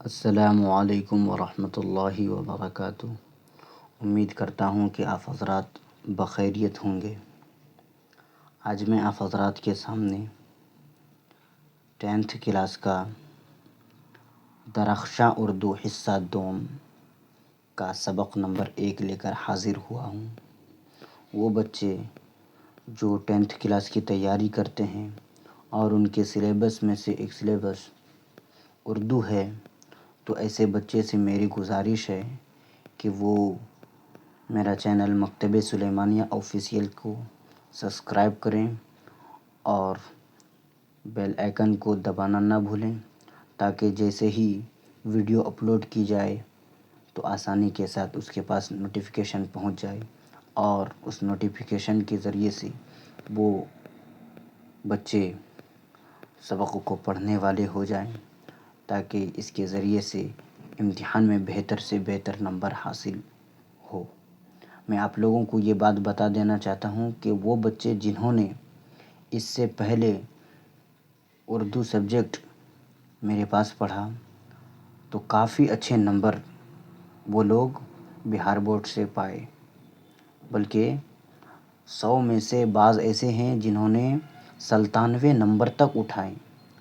السلام علیکم ورحمۃ اللہ وبرکاتہ۔ امید کرتا ہوں کہ آپ حضرات بخیریت ہوں گے۔ آج میں آپ حضرات کے سامنے 10th کلاس کا درخشاں اردو حصہ دوم کا سبق نمبر 1 لے کر حاضر ہوا ہوں۔ وہ بچے جو 10th کلاس کی تیاری کرتے ہیں اور ان کے سلیبس میں سے ایک سلیبس اردو ہے، تو ایسے بچے سے میری گزارش ہے کہ وہ میرا چینل مکتب سلیمانیہ آفیشیل کو سبسکرائب کریں اور بیل آئیکن کو دبانا نہ بھولیں، تاکہ جیسے ہی ویڈیو اپلوڈ کی جائے تو آسانی کے ساتھ اس کے پاس نوٹیفیکیشن پہنچ جائے اور اس نوٹیفیکیشن کے ذریعے سے وہ بچے سبق کو پڑھنے والے ہو جائیں، تاکہ اس کے ذریعے سے امتحان میں بہتر سے بہتر نمبر حاصل ہو۔ میں آپ لوگوں کو یہ بات بتا دینا چاہتا ہوں کہ وہ بچے جنہوں نے اس سے پہلے اردو سبجیکٹ میرے پاس پڑھا تو کافی اچھے نمبر وہ لوگ بہار بورڈ سے پائے، بلکہ 100 میں سے بعض ایسے ہیں جنہوں نے 97 نمبر تک اٹھائے،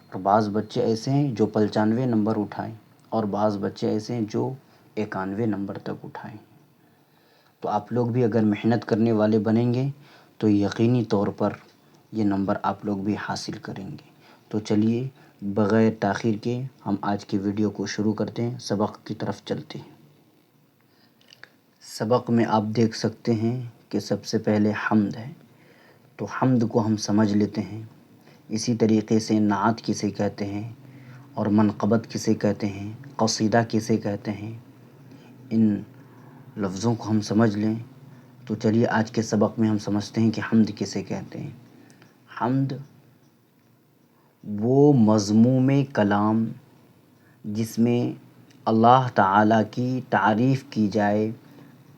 اور بعض بچے ایسے ہیں جو 95 نمبر اٹھائے، اور بعض بچے ایسے ہیں جو 91 نمبر تک اٹھائے۔ تو آپ لوگ بھی اگر محنت کرنے والے بنیں گے تو یقینی طور پر یہ نمبر آپ لوگ بھی حاصل کریں گے۔ تو چلیے بغیر تاخیر کے ہم آج کی ویڈیو کو شروع کرتے ہیں، سبق کی طرف چلتے ہیں۔ سبق میں آپ دیکھ سکتے ہیں کہ سب سے پہلے حمد ہے، تو حمد کو ہم سمجھ لیتے ہیں۔ اسی طریقے سے نعت کسے کہتے ہیں اور منقبت کسے کہتے ہیں، قصیدہ کسے کہتے ہیں، ان لفظوں کو ہم سمجھ لیں تو چلیے آج کے سبق میں ہم سمجھتے ہیں کہ حمد کسے کہتے ہیں۔ حمد وہ مضموم کلام جس میں اللہ تعالیٰ کی تعریف کی جائے،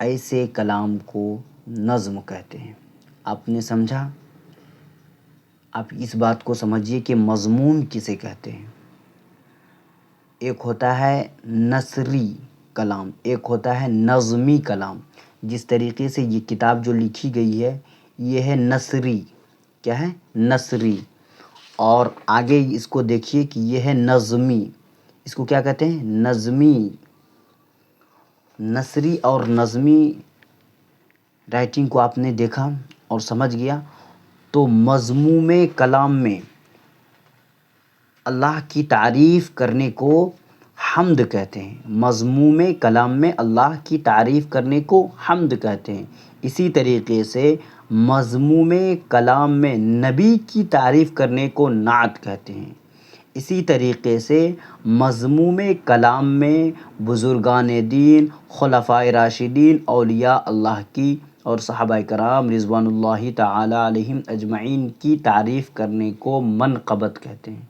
ایسے کلام کو نظم کہتے ہیں۔ آپ نے سمجھا؟ آپ اس بات کو سمجھیے کہ مضمون کسے کہتے ہیں۔ ایک ہوتا ہے نثری کلام، ایک ہوتا ہے نظمی کلام۔ جس طریقے سے یہ کتاب جو لکھی گئی ہے یہ ہے نثری، کیا ہے؟ نثری۔ اور آگے اس کو دیکھیے کہ یہ ہے نظمی، اس کو کیا کہتے ہیں؟ نظمی۔ نثری اور نظمی رائٹنگ کو آپ نے دیکھا اور سمجھ گیا، تو مضموم کلام میں اللہ کی تعریف کرنے کو حمد کہتے ہیں۔ مضموم کلام میں اللہ کی تعریف کرنے کو حمد کہتے ہیں۔ اسی طریقے سے مضموم کلام میں نبی کی تعریف کرنے کو نعت کہتے ہیں۔ اسی طریقے سے مضموم کلام میں بزرگان دین، خلفائے راشدین، اولیاء اللہ کی اور صحابہ کرام رضوان اللہ تعالی علیہم اجمعین کی تعریف کرنے کو منقبت کہتے ہیں۔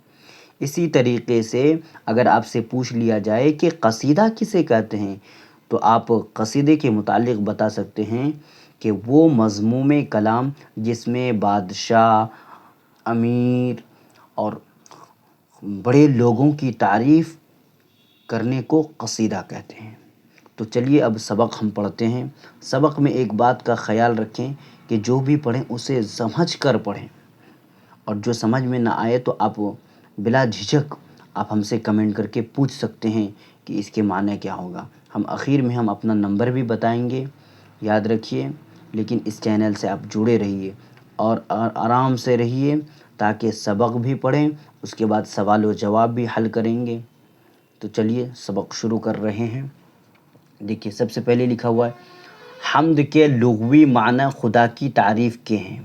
اسی طریقے سے اگر آپ سے پوچھ لیا جائے کہ قصیدہ کسے کہتے ہیں، تو آپ قصیدے کے متعلق بتا سکتے ہیں کہ وہ مضموم کلام جس میں بادشاہ، امیر اور بڑے لوگوں کی تعریف کرنے کو قصیدہ کہتے ہیں۔ تو چلیے اب سبق ہم پڑھتے ہیں۔ سبق میں ایک بات کا خیال رکھیں کہ جو بھی پڑھیں اسے سمجھ کر پڑھیں، اور جو سمجھ میں نہ آئے تو آپ بلا جھجک آپ ہم سے کمنٹ کر کے پوچھ سکتے ہیں کہ اس کے معنی کیا ہوگا۔ ہم آخر میں ہم اپنا نمبر بھی بتائیں گے، یاد رکھیے۔ لیکن اس چینل سے آپ جڑے رہیے اور آرام سے رہیے، تاکہ سبق بھی پڑھیں، اس کے بعد سوال و جواب بھی حل کریں گے۔ تو چلیے سبق شروع کر رہے ہیں۔ دیکھیے سب سے پہلے لکھا ہوا ہے حمد کے لغوی معنی خدا کی تعریف کے ہیں۔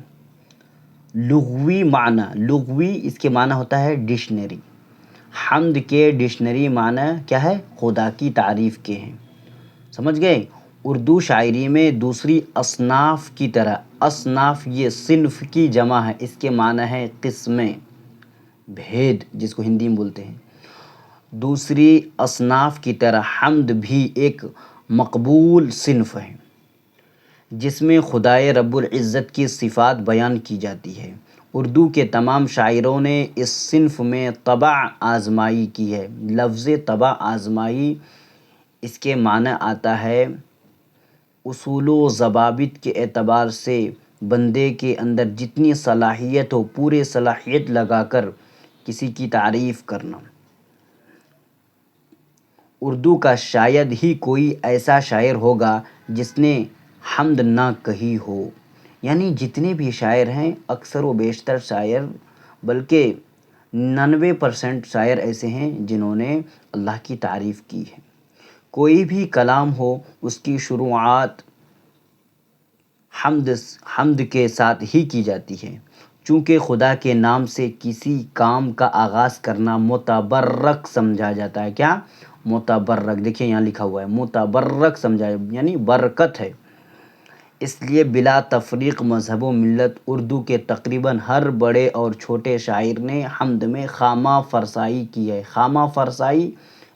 لغوی معنی، لغوی اس کے معنی ہوتا ہے ڈکشنری۔ حمد کے ڈکشنری معنی کیا ہے؟ خدا کی تعریف کے ہیں۔ سمجھ گئے؟ اردو شاعری میں دوسری اصناف کی طرح، اصناف یہ صنف کی جمع ہے، اس کے معنی ہے قسمیں، بھید جس کو ہندی میں بولتے ہیں۔ دوسری اصناف کی طرح حمد بھی ایک مقبول صنف ہے، جس میں خدائے رب العزت کی صفات بیان کی جاتی ہے، اردو کے تمام شاعروں نے اس صنف میں طبع آزمائی کی ہے۔ لفظ طبع آزمائی اس کے معنی آتا ہے اصول و ضوابط کے اعتبار سے بندے کے اندر جتنی صلاحیت ہو پورے صلاحیت لگا کر کسی کی تعریف کرنا۔ اردو کا شاید ہی کوئی ایسا شاعر ہوگا جس نے حمد نہ کہی ہو، یعنی جتنے بھی شاعر ہیں اکثر و بیشتر شاعر بلکہ 90% شاعر ایسے ہیں جنہوں نے اللہ کی تعریف کی ہے۔ کوئی بھی کلام ہو اس کی شروعات حمد کے ساتھ ہی کی جاتی ہے، چونکہ خدا کے نام سے کسی کام کا آغاز کرنا متبرک سمجھا جاتا ہے۔ کیا؟ متبرک، دیکھیں یہاں لکھا ہوا ہے متبرک سمجھا، یعنی برکت ہے۔ اس لیے بلا تفریق مذہب و ملت اردو کے تقریباً ہر بڑے اور چھوٹے شاعر نے حمد میں خامہ فرسائی کی ہے۔ خامہ فرسائی،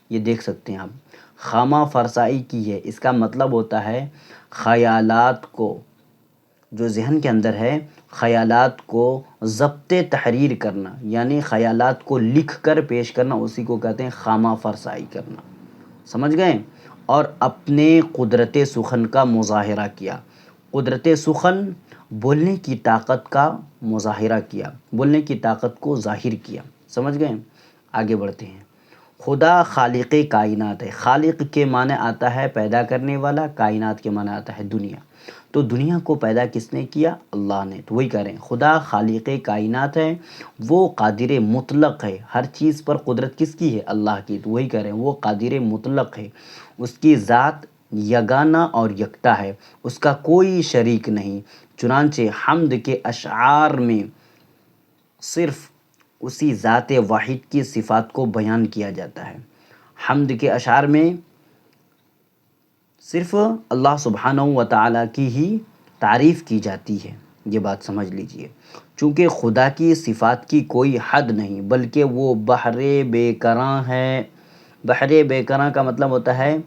یہ دیکھ سکتے ہیں آپ، خامہ فرسائی کی ہے، اس کا مطلب ہوتا ہے خیالات کو، جو ذہن کے اندر ہے خیالات کو ضبط تحریر کرنا، یعنی خیالات کو لکھ کر پیش کرنا، اسی کو کہتے ہیں خامہ فرسائی کرنا۔ سمجھ گئے؟ اور اپنے قدرت سخن کا مظاہرہ کیا۔ قدرت سخن، بولنے کی طاقت کا مظاہرہ کیا، بولنے کی طاقت کو ظاہر کیا۔ سمجھ گئے؟ آگے بڑھتے ہیں۔ خدا خالق کائنات ہے۔ خالق کے معنی آتا ہے پیدا کرنے والا، کائنات کے معنی آتا ہے دنیا۔ تو دنیا کو پیدا کس نے کیا؟ اللہ نے۔ تو وہی کہہ رہے ہیں خدا خالق کائنات ہے، وہ قادر مطلق ہے۔ ہر چیز پر قدرت کس کی ہے؟ اللہ کی۔ تو وہی کہہ رہے ہیں وہ قادر مطلق ہے، اس کی ذات یگانہ اور یکتا ہے، اس کا کوئی شریک نہیں۔ چنانچہ حمد کے اشعار میں صرف اسی ذات واحد کی صفات کو بیان کیا جاتا ہے۔ حمد کے اشعار میں صرف اللہ سبحانہ و تعالیٰ کی ہی تعریف کی جاتی ہے، یہ بات سمجھ لیجئے۔ چونکہ خدا کی صفات کی کوئی حد نہیں، بلکہ وہ بحر بے کراں ہے۔ بحر بے کراں کا مطلب ہوتا ہے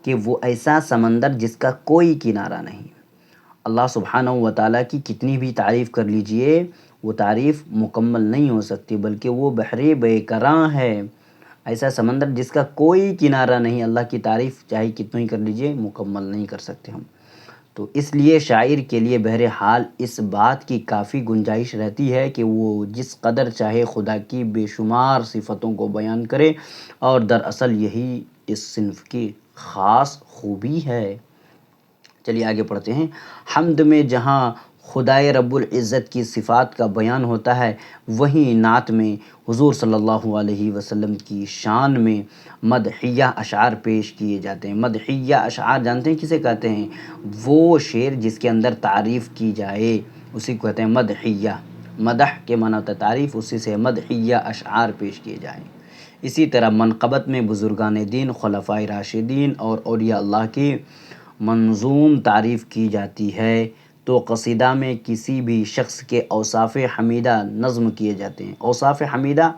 کہ وہ ایسا سمندر جس کا کوئی کنارہ نہیں۔ اللہ سبحانہ و تعالیٰ کی کتنی بھی تعریف کر لیجئے وہ تعریف مکمل نہیں ہو سکتی، بلکہ وہ بحر بے کراں ہے، ایسا سمندر جس کا کوئی کنارہ نہیں۔ اللہ کی تعریف چاہے کتنی ہی کر لیجئے مکمل نہیں کر سکتے ہم۔ تو اس لیے شاعر کے لیے بہرحال اس بات کی کافی گنجائش رہتی ہے کہ وہ جس قدر چاہے خدا کی بے شمار صفتوں کو بیان کرے، اور دراصل یہی اس صنف کی خاص خوبی ہے۔ چلیے آگے پڑھتے ہیں۔ حمد میں جہاں خدائے رب العزت کی صفات کا بیان ہوتا ہے، وہیں نعت میں حضور صلی اللہ علیہ وسلم کی شان میں مدحیہ اشعار پیش کیے جاتے ہیں۔ مدحیہ اشعار جانتے ہیں کسے کہتے ہیں؟ وہ شعر جس کے اندر تعریف کی جائے اسی کو کہتے ہیں مدحیہ۔ مدح کے معنی ہوتا ہے تعریف، اسی سے مدحیہ اشعار پیش کیے جائیں۔ اسی طرح منقبت میں بزرگان دین، خلفائے راشدین اور اولیاء اللہ کی منظوم تعریف کی جاتی ہے، تو قصیدہ میں کسی بھی شخص کے اوصاف حمیدہ نظم کیے جاتے ہیں۔ اوصاف حمیدہ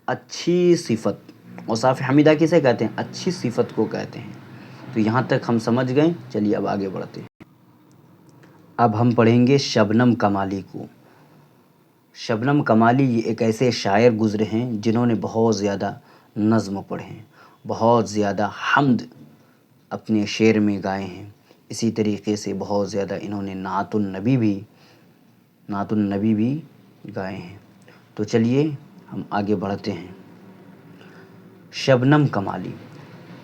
اچھی صفت، اوصاف حمیدہ کسے کہتے ہیں؟ اچھی صفت کو کہتے ہیں۔ تو یہاں تک ہم سمجھ گئے، چلیے اب آگے بڑھتے ہیں۔ اب ہم پڑھیں گے شبنم کمالی کو۔ شبنم کمالی یہ ایک ایسے شاعر گزرے ہیں جنہوں نے بہت زیادہ نظم پڑھے ہیں، بہت زیادہ حمد اپنے شعر میں گائے ہیں۔ اسی طریقے سے بہت زیادہ انہوں نے نعت النبی بھی گائے ہیں۔ تو چلیے ہم آگے بڑھتے ہیں۔ شبنم کمالی،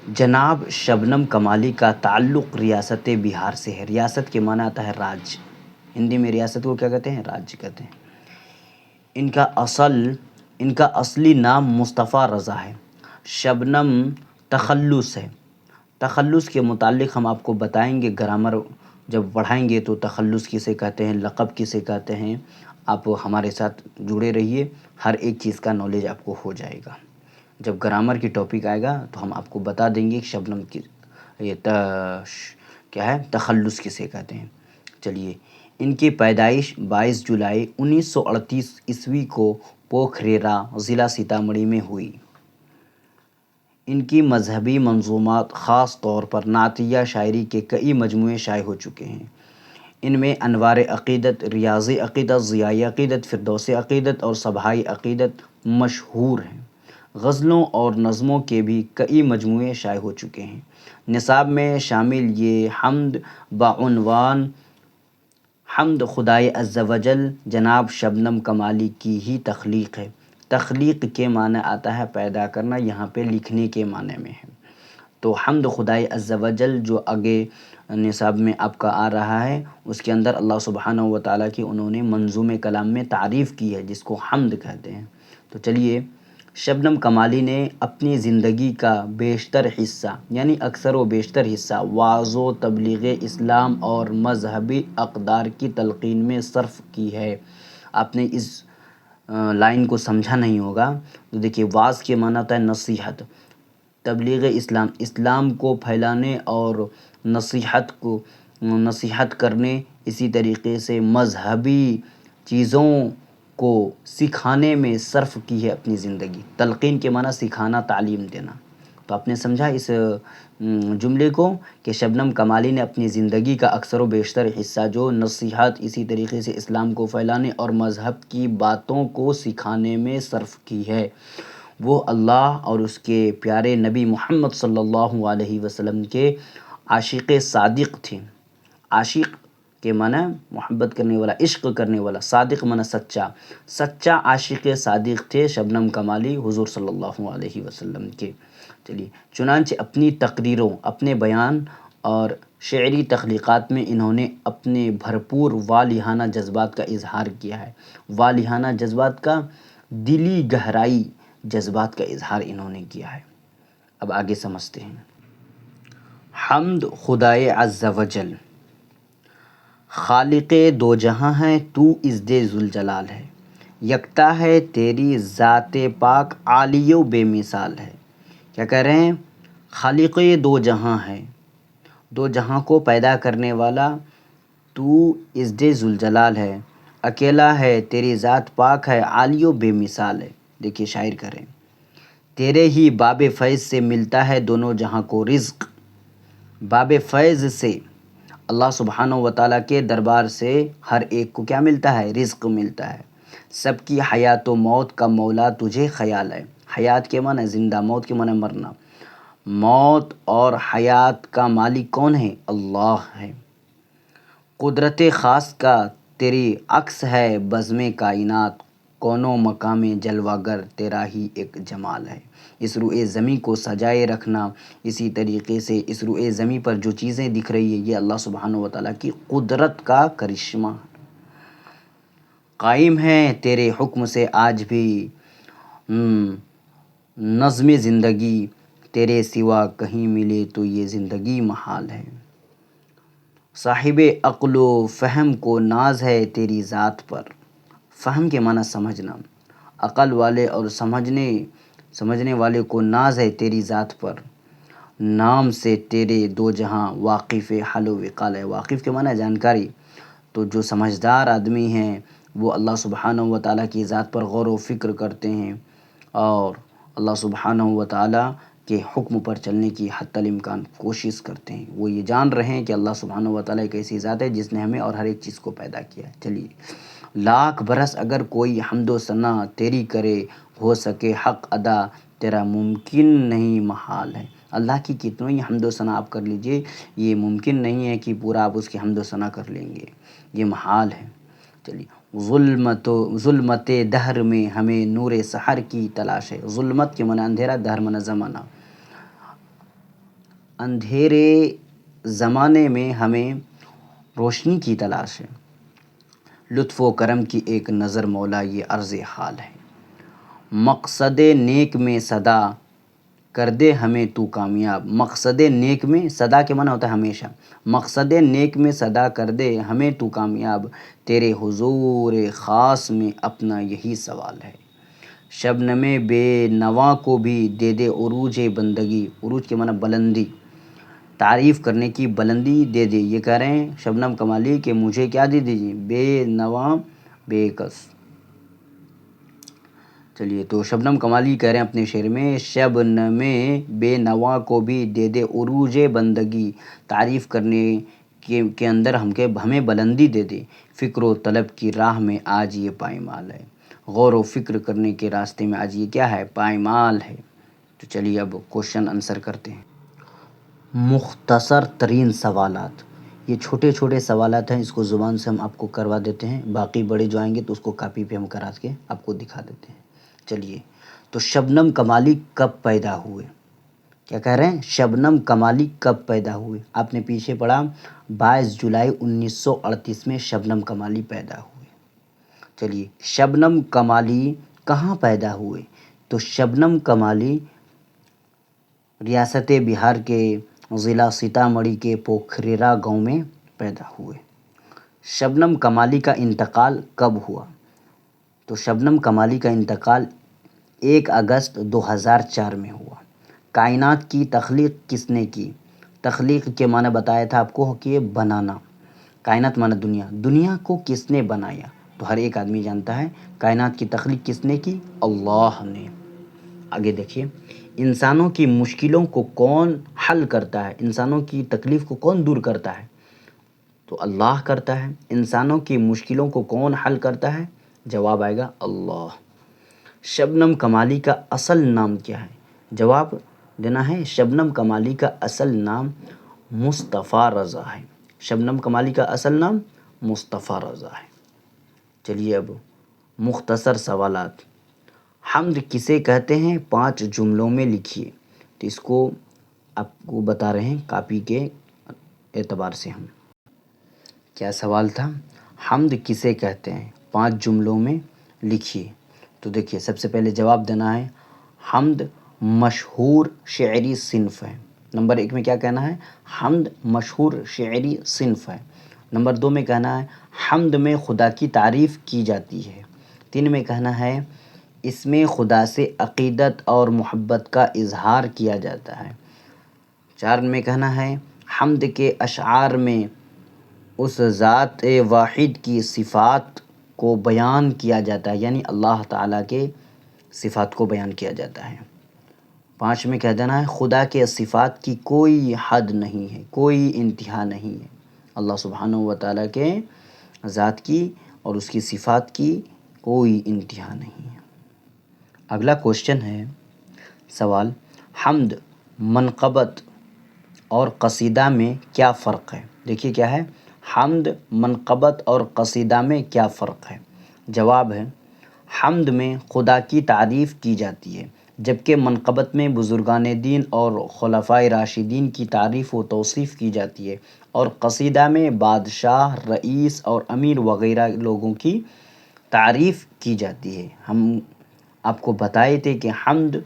جناب شبنم کمالی کا تعلق ریاست بہار سے ہے۔ ریاست کے معنی آتا ہے راج، ہندی میں ریاست کو کیا کہتے ہیں؟ راج کہتے ہیں۔ ان کا اصلی نام مصطفیٰ رضا ہے۔ شبنم تخلص ہے۔ تخلص کے متعلق ہم آپ کو بتائیں گے، گرامر جب پڑھائیں گے تو تخلص کسے کہتے ہیں، لقب کسے کہتے ہیں۔ آپ ہمارے ساتھ جڑے رہیے، ہر ایک چیز کا نالج آپ کو ہو جائے گا۔ جب گرامر کی ٹاپک آئے گا تو ہم آپ کو بتا دیں گے کہ شبنم کی یہ کیا ہے، تخلص کسے کہتے ہیں۔ چلیے، ان کی پیدائش 22 جولائی 1938 عیسوی کو پوکھریرا ضلع سیتامڑھی میں ہوئی۔ ان کی مذہبی منظومات، خاص طور پر نعتیہ شاعری کے کئی مجموعے شائع ہو چکے ہیں۔ ان میں انوار عقیدت، ریاض عقیدت، ضیاء عقیدت، فردوس عقیدت اور صباحی عقیدت مشہور ہیں۔ غزلوں اور نظموں کے بھی کئی مجموعے شائع ہو چکے ہیں۔ نصاب میں شامل یہ حمد بعنوان حمد خدائے عز و جل جناب شبنم کمالی کی ہی تخلیق ہے۔ تخلیق کے معنی آتا ہے پیدا کرنا، یہاں پہ لکھنے کے معنی میں ہے۔ تو حمد خدائے عز و جل جو آگے نصاب میں آپ کا آ رہا ہے، اس کے اندر اللہ سبحانہ و تعالیٰ کی انہوں نے منظوم کلام میں تعریف کی ہے، جس کو حمد کہتے ہیں۔ تو چلیے، شبنم کمالی نے اپنی زندگی کا بیشتر حصہ یعنی اکثر و بیشتر حصہ وعظ و تبلیغ اسلام اور مذہبی اقدار کی تلقین میں صرف کی ہے۔ آپ نے اس لائن کو سمجھا نہیں ہوگا، تو دیکھیے، وعظ کے معنی ہوتا ہے نصیحت، تبلیغ اسلام، اسلام کو پھیلانے اور نصیحت کرنے، اسی طریقے سے مذہبی چیزوں کو سکھانے میں صرف کی ہے اپنی زندگی۔ تلقین کے معنی سکھانا، تعلیم دینا۔ تو آپ نے سمجھا اس جملے کو کہ شبنم کمالی نے اپنی زندگی کا اکثر و بیشتر حصہ جو نصیحت، اسی طریقے سے اسلام کو پھیلانے اور مذہب کی باتوں کو سکھانے میں صرف کی ہے۔ وہ اللہ اور اس کے پیارے نبی محمد صلی اللہ علیہ وسلم کے عاشق صادق تھے۔ عاشق کے معنی محبت کرنے والا، عشق کرنے والا، صادق معنی سچا عاشق صادق تھے شبنم کمالی حضور صلی اللہ علیہ وسلم کے۔ چلیے، چنانچہ اپنی تقریروں، اپنے بیان اور شعری تخلیقات میں انہوں نے اپنے بھرپور والہانہ جذبات کا اظہار کیا ہے۔ والہانہ جذبات کا، دلی گہرائی جذبات کا اظہار انہوں نے کیا ہے۔ اب آگے سمجھتے ہیں۔ حمد خدائے عز و جل، خالق دو جہاں ہے تو عزت ذوالجلال ہے، یکتا ہے تیری ذات پاک عالی و بے مثال ہے۔ کیا کہہ رہے ہیں؟ خالق دو جہاں ہے، دو جہاں کو پیدا کرنے والا تو عزت ذوالجلال ہے، اکیلا ہے، تیری ذات پاک ہے، عالی و بے مثال ہے۔ دیکھیے شاعر کہہ رہے ہیں، تیرے ہی باب فیض سے ملتا ہے دونوں جہاں کو رزق۔ باب فیض سے، اللہ سبحانہ و تعالیٰ کے دربار سے ہر ایک کو کیا ملتا ہے؟ رزق ملتا ہے۔ سب کی حیات و موت کا مولا تجھے خیال ہے۔ حیات کے معنی زندہ، موت کے معنی مرنا۔ موت اور حیات کا مالک کون ہے؟ اللہ ہے۔ قدرت خاص کا تیری عکس ہے بزم کائنات، کون و مقام جلوہ گر تیرا ہی ایک جمال ہے۔ اس روئے زمیں کو سجائے رکھنا، اسی طریقے سے اس روئے زمیں پر جو چیزیں دکھ رہی ہیں، یہ اللہ سبحانہ و تعالیٰ کی قدرت کا کرشمہ قائم ہے تیرے حکم سے آج بھی نظم زندگی، تیرے سوا کہیں ملے تو یہ زندگی محال ہے۔ صاحب عقل و فہم کو ناز ہے تیری ذات پر۔ فہم کے معنی سمجھنا، عقل والے اور سمجھنے والے کو ناز ہے تیری ذات پر۔ نام سے تیرے دو جہاں واقف حل و وقال ہے۔ واقف کے معنی جانکاری۔ تو جو سمجھدار آدمی ہیں وہ اللہ سبحانہ و تعالیٰ کی ذات پر غور و فکر کرتے ہیں اور اللہ سبحانہ و تعالیٰ کے حکم پر چلنے کی حتی الامکان کوشش کرتے ہیں۔ وہ یہ جان رہے ہیں کہ اللہ سبحانہ و تعالیٰ ایک ایسی ذات ہے جس نے ہمیں اور ہر ایک چیز کو پیدا کیا ہے۔ چلیے، لاکھ برس اگر کوئی حمد و ثنا تیری کرے، ہو سکے حق ادا تیرا ممکن نہیں محال ہے۔ اللہ کی کتنی حمد و ثنا آپ کر لیجئے، یہ ممکن نہیں ہے کہ پورا آپ اس کی حمد و ثنا کر لیں گے، یہ محال ہے۔ چلیے، ظلمت دہر میں ہمیں نور سحر کی تلاش ہے۔ ظلمت کے معنی اندھیرا، دہر معنی زمانہ۔ اندھیرے زمانے میں ہمیں روشنی کی تلاش ہے۔ لطف و کرم کی ایک نظر مولا یہ عرض حال ہے۔ مقصد نیک میں صدا کر دے ہمیں تو کامیاب۔ مقصد نیک میں، صدا کے معنی ہوتا ہے ہمیشہ۔ مقصد نیک میں صدا کر دے ہمیں تو کامیاب، تیرے حضور خاص میں اپنا یہی سوال ہے۔ شبنم بے نواں کو بھی دے دے عروج بندگی۔ عروج کے معنی بلندی، تعریف کرنے کی بلندی دے دے۔ یہ کہہ رہے ہیں شبنم کمالی کہ مجھے کیا دے دیجیے؟ بے نواں بے کس۔ چلیے، تو شبنم کمالی کہہ رہے ہیں اپنے شعر میں، شبنم بے نواں کو بھی دے دے عروج بندگی، تعریف کرنے کے اندر ہمیں بلندی دے دے، فکر و طلب کی راہ میں آج یہ پائمال ہے، غور و فکر کرنے کے راستے میں آج یہ کیا ہے؟ پائمال ہے۔ تو چلیے اب کوشچن آنسر کرتے ہیں۔ مختصر ترین سوالات، یہ چھوٹے چھوٹے سوالات ہیں، اس کو زبان سے ہم آپ کو کروا دیتے ہیں، باقی بڑے جو آئیں گے تو اس کو کاپی پہ ہم کرا کے آپ کو دکھا دیتے ہیں۔ چلیے، تو شبنم کمالی کب پیدا ہوئے؟ کیا کہہ رہے ہیں؟ شبنم کمالی کب پیدا ہوئے؟ آپ نے پیچھے پڑھا 22 جولائی 1938 میں شبنم کمالی پیدا ہوئے۔ چلیے، شبنم کمالی کہاں پیدا ہوئے؟ تو شبنم کمالی ریاست بہار کے ضلع سیتامڑھی کے پوکھریرا گاؤں میں پیدا ہوئے۔ شبنم کمالی کا انتقال کب ہوا؟ تو شبنم کمالی کا انتقال 1 اگست 2004 میں ہوا۔ کائنات کی تخلیق کس نے کی؟ تخلیق کے معنی بتایا تھا آپ کو کہ بنانا، کائنات معنی دنیا، دنیا کو کس نے بنایا؟ تو ہر ایک آدمی جانتا ہے کائنات کی تخلیق کس نے کی؟ اللہ نے۔ آگے دیکھیے، انسانوں کی مشکلوں کو کون حل کرتا ہے؟ انسانوں کی تکلیف کو کون دور کرتا ہے؟ تو اللہ کرتا ہے۔ انسانوں کی مشکلوں کو کون حل کرتا ہے؟ جواب آئے گا اللہ۔ شبنم کمالی کا اصل نام کیا ہے؟ جواب دینا ہے، شبنم کمالی کا اصل نام مصطفیٰ رضا ہے۔ شبنم کمالی کا اصل نام مصطفیٰ رضا ہے۔ چلیے اب مختصر سوالات۔ حمد کسے کہتے ہیں؟ 5 جملوں میں لکھیے۔ تو اس کو آپ کو بتا رہے ہیں کاپی کے اعتبار سے ہم۔ کیا سوال تھا؟ حمد کسے کہتے ہیں؟ 5 جملوں میں لکھیے۔ تو دیکھیے، سب سے پہلے جواب دینا ہے حمد مشہور شعری صنف ہے۔ نمبر 1 میں کیا کہنا ہے؟ حمد مشہور شعری صنف ہے۔ نمبر 2 میں کہنا ہے حمد میں خدا کی تعریف کی جاتی ہے۔ 3 میں کہنا ہے اس میں خدا سے عقیدت اور محبت کا اظہار کیا جاتا ہے۔ 4 میں کہنا ہے حمد کے اشعار میں اس ذات واحد کی صفات کو بیان کیا جاتا ہے، یعنی اللہ تعالیٰ کے صفات کو بیان کیا جاتا ہے۔ 5 میں کہہ دینا ہے خدا کے صفات کی کوئی حد نہیں ہے، کوئی انتہا نہیں ہے۔ اللہ سبحانہ و تعالیٰ کے ذات کی اور اس کی صفات کی کوئی انتہا نہیں ہے۔ اگلا کوشچن ہے، سوال، حمد، منقبت اور قصیدہ میں کیا فرق ہے؟ دیکھیے کیا ہے، حمد، منقبت اور قصیدہ میں کیا فرق ہے؟ جواب ہے، حمد میں خدا کی تعریف کی جاتی ہے، جبکہ منقبت میں بزرگان دین اور خلفائے راشدین کی تعریف و توصیف کی جاتی ہے، اور قصیدہ میں بادشاہ، رئیس اور امیر وغیرہ لوگوں کی تعریف کی جاتی ہے۔ ہم آپ کو بتائے تھے کہ حمد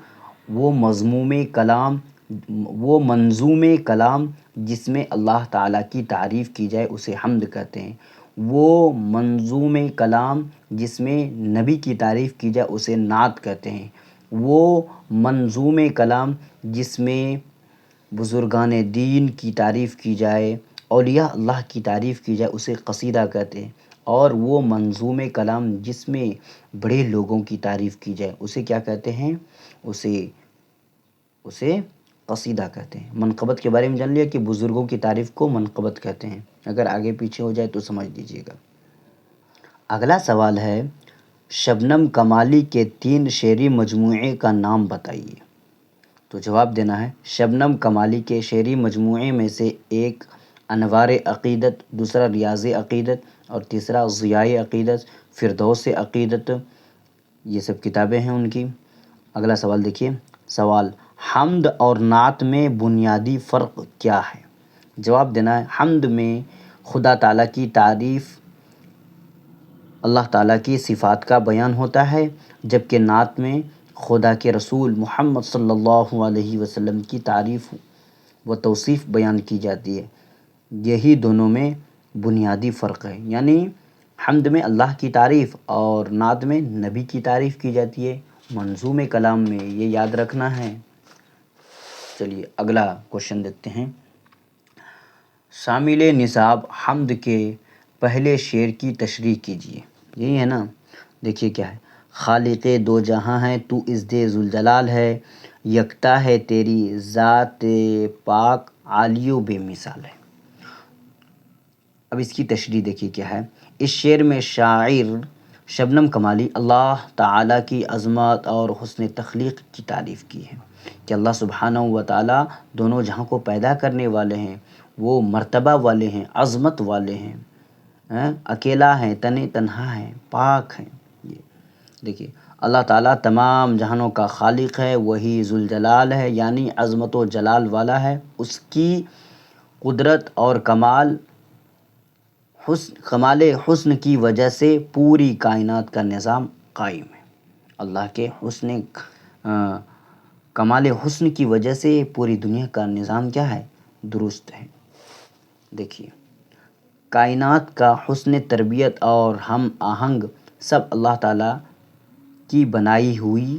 وہ منظوم کلام جس میں اللہ تعالیٰ کی تعریف کی جائے اسے حمد کہتے ہیں، وہ منظوم کلام جس میں نبی کی تعریف کی جائے اسے نعت کہتے ہیں، وہ منظوم کلام جس میں بزرگان دین کی تعریف کی جائے، اولیاء اللہ کی تعریف کی جائے اسے قصیدہ کہتے ہیں، اور وہ منظوم کلام جس میں بڑے لوگوں کی تعریف کی جائے اسے کیا کہتے ہیں؟ اسے قصیدہ کہتے ہیں۔ منقبت کے بارے میں جان لیا کہ بزرگوں کی تعریف کو منقبت کہتے ہیں، اگر آگے پیچھے ہو جائے تو سمجھ لیجیے گا۔ اگلا سوال ہے، شبنم کمالی کے 3 شعری مجموعے کا نام بتائیے۔ تو جواب دینا ہے، شبنم کمالی کے شعری مجموعے میں سے ایک انوار عقیدت، دوسرا ریاض عقیدت اور تیسرا ضیاء عقیدت، فردوس عقیدت، یہ سب کتابیں ہیں ان کی۔ اگلا سوال دیکھیے، سوال، حمد اور نعت میں بنیادی فرق کیا ہے؟ جواب دینا ہے، حمد میں خدا تعالیٰ کی تعریف، اللہ تعالیٰ کی صفات کا بیان ہوتا ہے، جبکہ نعت میں خدا کے رسول محمد صلی اللہ علیہ وسلم کی تعریف و توصیف بیان کی جاتی ہے۔ یہی دونوں میں بنیادی فرق ہے، یعنی حمد میں اللہ کی تعریف اور نعت میں نبی کی تعریف کی جاتی ہے، منظوم کلام میں، یہ یاد رکھنا ہے۔ چلیے اگلا کوشچن دیکھتے ہیں، شامل نصاب حمد کے پہلے شعر کی تشریح کیجیے۔ یہی ہے نا، دیکھیے کیا ہے، خالق دو جہاں ہے تو عزت ذوالجلال ہے، یکتا ہے تیری ذات پاک عالی و بے مثال ہے۔ اب اس کی تشریح دیکھیے کیا ہے. اس شعر میں شاعر شبنم کمالی اللہ تعالیٰ کی عظمت اور حسن تخلیق کی تعریف کی ہے کہ اللہ سبحانہ و تعالیٰ دونوں جہاں کو پیدا کرنے والے ہیں، وہ مرتبہ والے ہیں، عظمت والے ہیں، اکیلا ہے، تنہا ہے، پاک ہیں. یہ دیکھیے اللہ تعالیٰ تمام جہانوں کا خالق ہے، وہی ذوالجلال ہے، یعنی عظمت و جلال والا ہے. اس کی قدرت اور کمال حسن کی وجہ سے پوری کائنات کا نظام قائم ہے. اللہ کے کمال حسن کی وجہ سے پوری دنیا کا نظام کیا ہے؟ درست ہے. دیکھیے کائنات کا حسن تربیت اور ہم آہنگ سب اللہ تعالیٰ کی بنائی ہوئی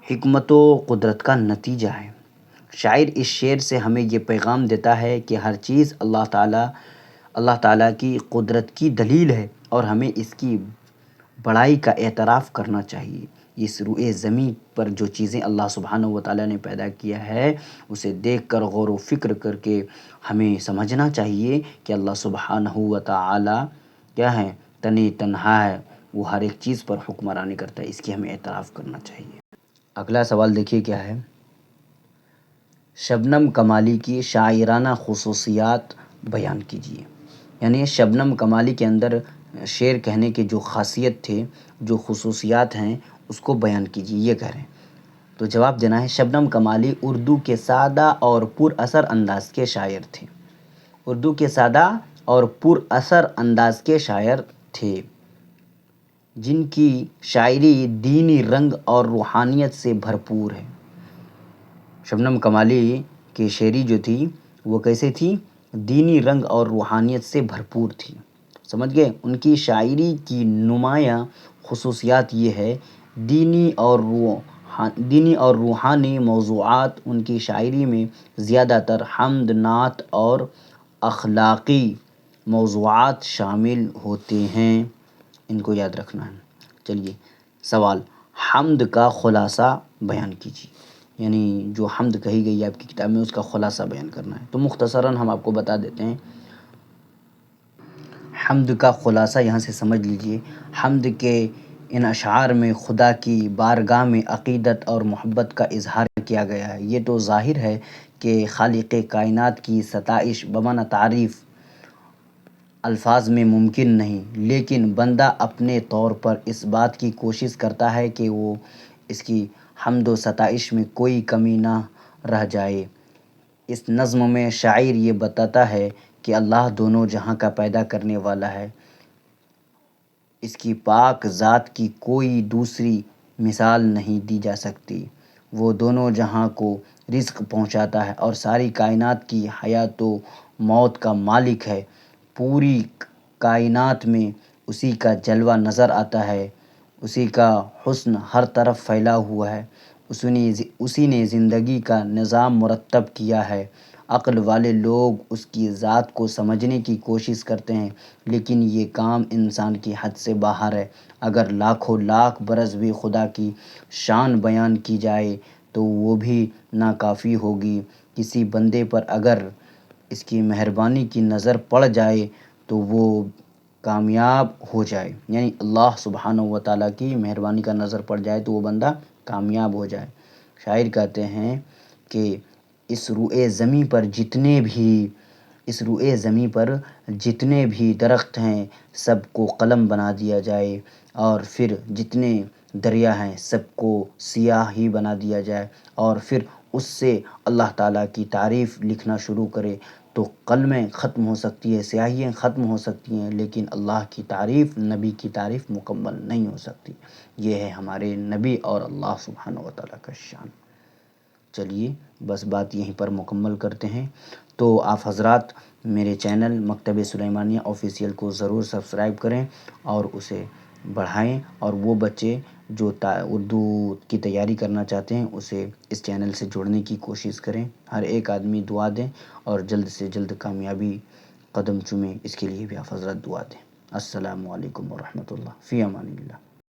حکمت و قدرت کا نتیجہ ہے. شاعر اس شعر سے ہمیں یہ پیغام دیتا ہے کہ ہر چیز اللہ تعالیٰ کی قدرت کی دلیل ہے اور ہمیں اس کی بڑائی کا اعتراف کرنا چاہیے. اس روئے زمین پر جو چیزیں اللہ سبحانہ و تعالیٰ نے پیدا کیا ہے اسے دیکھ کر غور و فکر کر کے ہمیں سمجھنا چاہیے کہ اللہ سبحانہ و تعالیٰ کیا ہے؟ تنہا ہے، وہ ہر ایک چیز پر حکمرانی کرتا ہے. اس کی ہمیں اعتراف کرنا چاہیے. اگلا سوال دیکھیے کیا ہے. شبنم کمالی کی شاعرانہ خصوصیات بیان کیجیے. یعنی شبنم کمالی کے اندر شعر کہنے کے جو خاصیت تھے، جو خصوصیات ہیں، اس کو بیان کیجیے، یہ کہہ رہے ہیں. تو جواب دینا ہے شبنم کمالی اردو کے سادہ اور پر اثر انداز کے شاعر تھے. اردو کے سادہ اور پر اثر انداز کے شاعر تھے جن کی شاعری دینی رنگ اور روحانیت سے بھرپور ہے. شبنم کمالی کی شاعری جو تھی وہ کیسے تھی؟ دینی رنگ اور روحانیت سے بھرپور تھی. سمجھ گئے؟ ان کی شاعری کی نمایاں خصوصیات یہ ہے دینی اور روحانی موضوعات ان کی شاعری میں زیادہ تر حمد، نعت اور اخلاقی موضوعات شامل ہوتے ہیں. ان کو یاد رکھنا ہے. چلیے سوال، حمد کا خلاصہ بیان کیجیے. یعنی جو حمد کہی گئی ہے آپ کی کتاب میں اس کا خلاصہ بیان کرنا ہے. تو مختصراً ہم آپ کو بتا دیتے ہیں. حمد کا خلاصہ یہاں سے سمجھ لیجیے. حمد کے ان اشعار میں خدا کی بارگاہ میں عقیدت اور محبت کا اظہار کیا گیا ہے. یہ تو ظاہر ہے کہ خالق کائنات کی ستائش بمعنی تعریف الفاظ میں ممکن نہیں، لیکن بندہ اپنے طور پر اس بات کی کوشش کرتا ہے کہ وہ اس کی حمد و ستائش میں کوئی کمی نہ رہ جائے. اس نظم میں شاعر یہ بتاتا ہے کہ اللہ دونوں جہاں کا پیدا کرنے والا ہے. اس کی پاک ذات کی کوئی دوسری مثال نہیں دی جا سکتی. وہ دونوں جہاں کو رزق پہنچاتا ہے اور ساری کائنات کی حیات و موت کا مالک ہے. پوری کائنات میں اسی کا جلوہ نظر آتا ہے، اسی کا حسن ہر طرف پھیلا ہوا ہے. اسی نے زندگی کا نظام مرتب کیا ہے. عقل والے لوگ اس کی ذات کو سمجھنے کی کوشش کرتے ہیں لیکن یہ کام انسان کی حد سے باہر ہے. اگر لاکھوں لاکھ برس بھی خدا کی شان بیان کی جائے تو وہ بھی ناکافی ہوگی. کسی بندے پر اگر اس کی مہربانی کی نظر پڑ جائے تو وہ کامیاب ہو جائے. یعنی اللہ سبحانہ و تعالیٰ کی مہربانی کا نظر پڑ جائے تو وہ بندہ کامیاب ہو جائے. شاعر کہتے ہیں کہ اس روئے زمیں پر جتنے بھی درخت ہیں سب کو قلم بنا دیا جائے اور پھر جتنے دریا ہیں سب کو سیاہ ہی بنا دیا جائے اور پھر اس سے اللہ تعالیٰ کی تعریف لکھنا شروع کرے تو قلمیں ختم ہو سکتی ہے، سیاہیاں ختم ہو سکتی ہیں، لیکن اللہ کی تعریف، نبی کی تعریف مکمل نہیں ہو سکتی. یہ ہے ہمارے نبی اور اللہ سبحانہ و تعالیٰ کا شان. چلیے بس بات یہیں پر مکمل کرتے ہیں. تو آپ حضرات میرے چینل مکتب سلیمانیہ آفیشیل کو ضرور سبسکرائب کریں اور اسے بڑھائیں، اور وہ بچے جو اردو کی تیاری کرنا چاہتے ہیں اسے اس چینل سے جوڑنے کی کوشش کریں. ہر ایک آدمی دعا دیں اور جلد سے جلد کامیابی قدم چومیں، اس کے لیے بھی آپ حضرات دعا دیں. السلام علیکم ورحمۃ اللہ. فی امان اللہ.